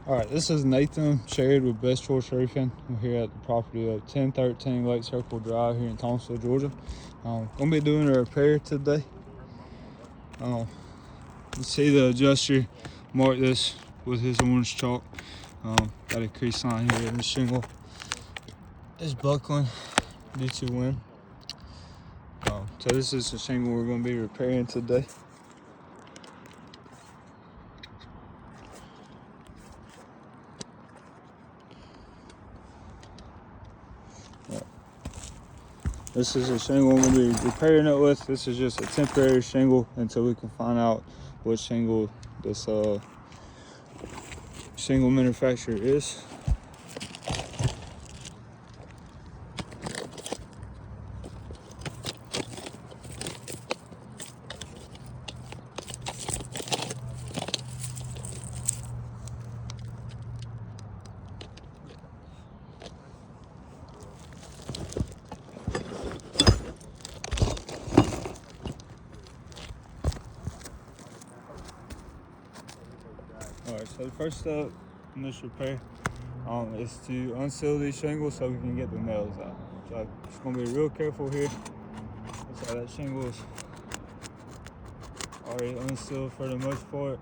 All right, this is Nathan Sherrod with Best Choice Roofing. We're here at the property of 1013 Lake Circle Drive here in Thomasville, Georgia. Gonna be doing a repair today. You see the adjuster mark this with his orange chalk. Got a crease line here in the shingle. It's buckling due to wind. So this is the shingle we're gonna be repairing today. This is a shingle I'm going to be repairing it with. This is just a temporary shingle until we can find out what shingle this shingle manufacturer is. Alright, so the first step in this repair is to unseal these shingles so we can get the nails out. So I'm just going to be real careful here. So that shingle is already unsealed for the most part.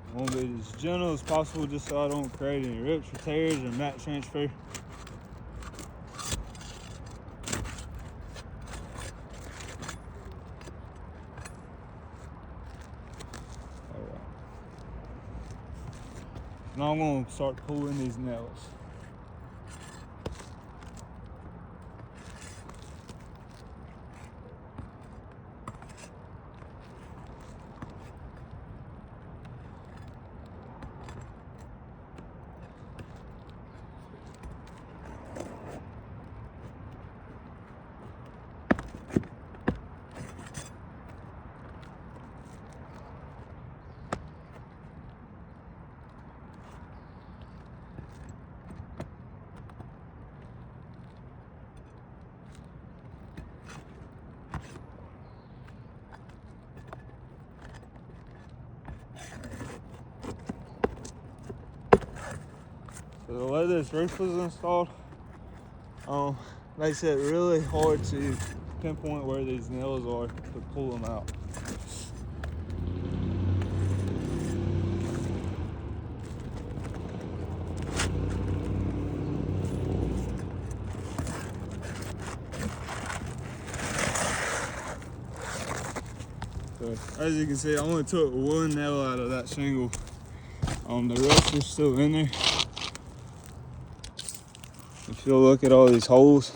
I want to be as gentle as possible just so I don't create any rips or tears or mat transfer. Alright. Now I'm going to start pulling these nails. So the way this roof was installed makes it really hard to pinpoint where these nails are to pull them out. So as you can see, I only took one nail out of that shingle. The rest is still in there. If you'll look at all these holes,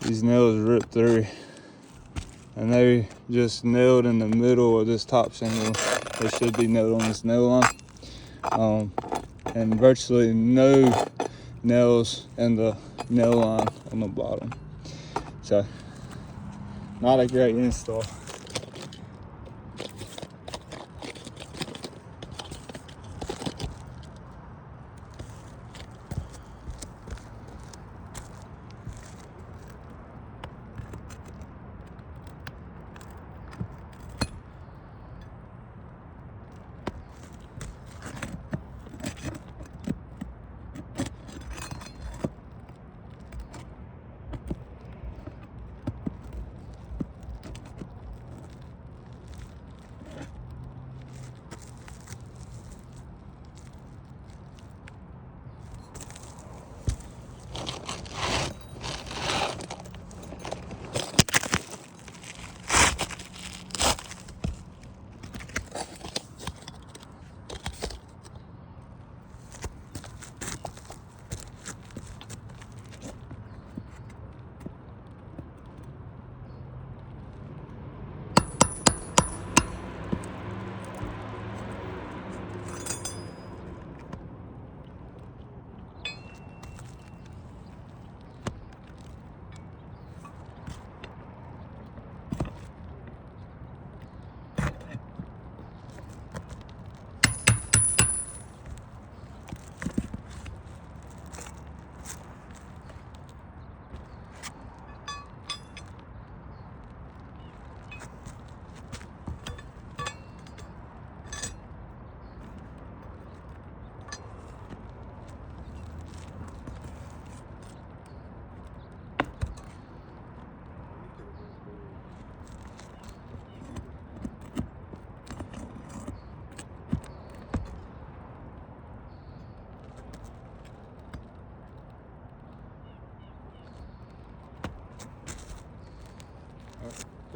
these nails ripped through. And they're just nailed in the middle of this top shingle. They should be nailed on this nail line. And virtually no nails in the nail line on the bottom. So, not a great install.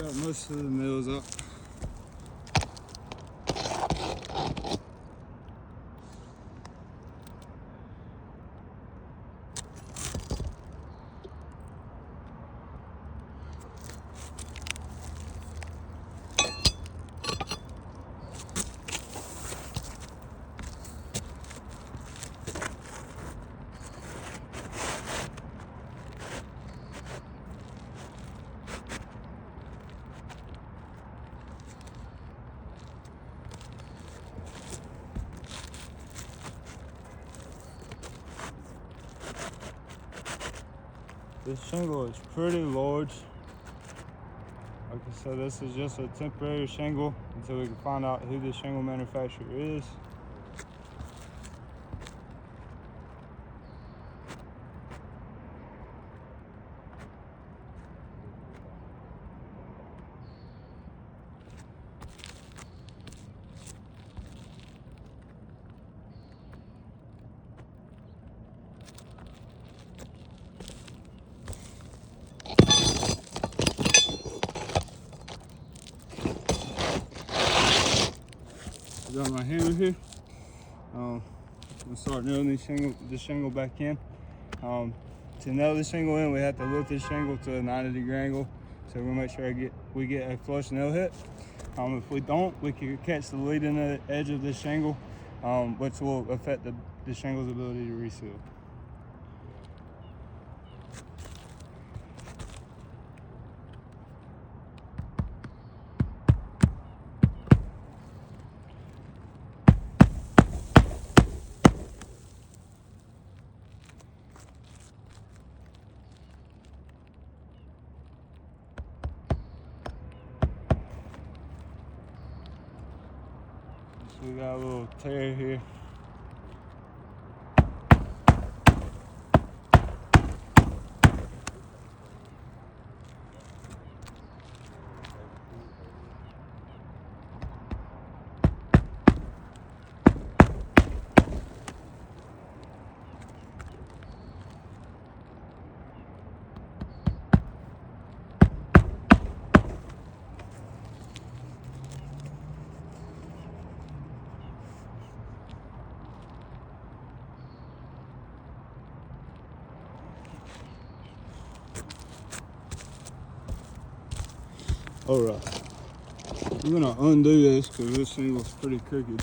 Got most of the nails up. This shingle is pretty large. Like I said, this is just a temporary shingle until we can find out who the shingle manufacturer is. I got my hammer here. I'm gonna start nailing this shingle back in. To nail this shingle in, we have to lift this shingle to a 90-degree angle. So we're gonna make sure we get a flush nail hit. If we don't, we can catch the leading edge of this shingle, which will affect the shingle's ability to reseal. So we got a little tear here. Alright, we're gonna undo this because this thing was pretty crooked.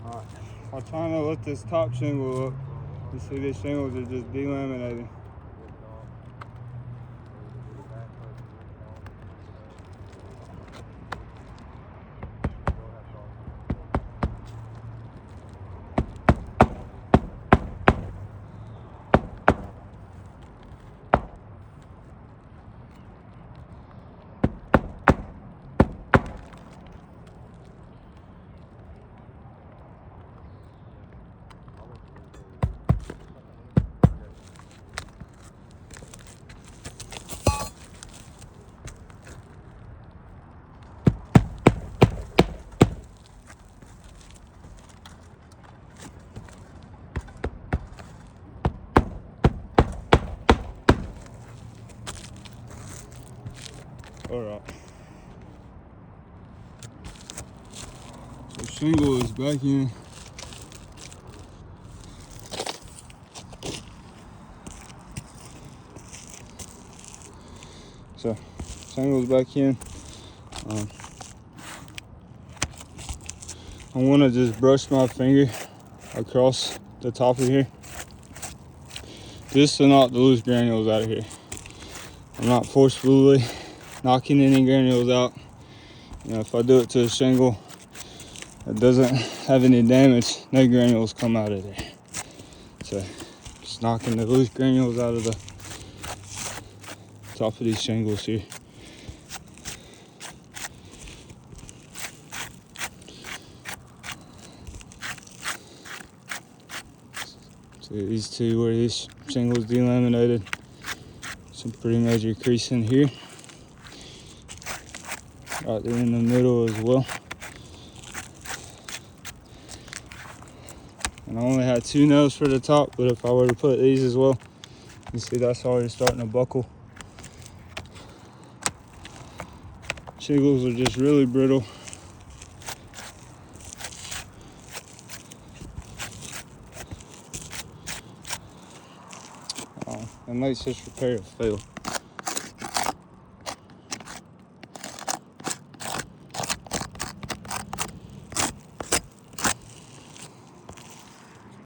Alright, I'm trying to lift this top shingle up. You see these shingles are just delaminating. Shingle is back in. So shingle's back in. I want to just brush my finger across the top of here just to knock the loose granules out of here. I'm not forcefully knocking any granules out. You know, if I do it to a shingle that doesn't have any damage, no granules come out of there. So just knocking the loose granules out of the top of these shingles here. So these two where these shingles delaminated, some pretty major creasing here. Right there in the middle as well. And I only had 2 nails for the top, but if I were to put these as well, you see that's already starting to buckle. Shingles are just really brittle. It makes this repair fail.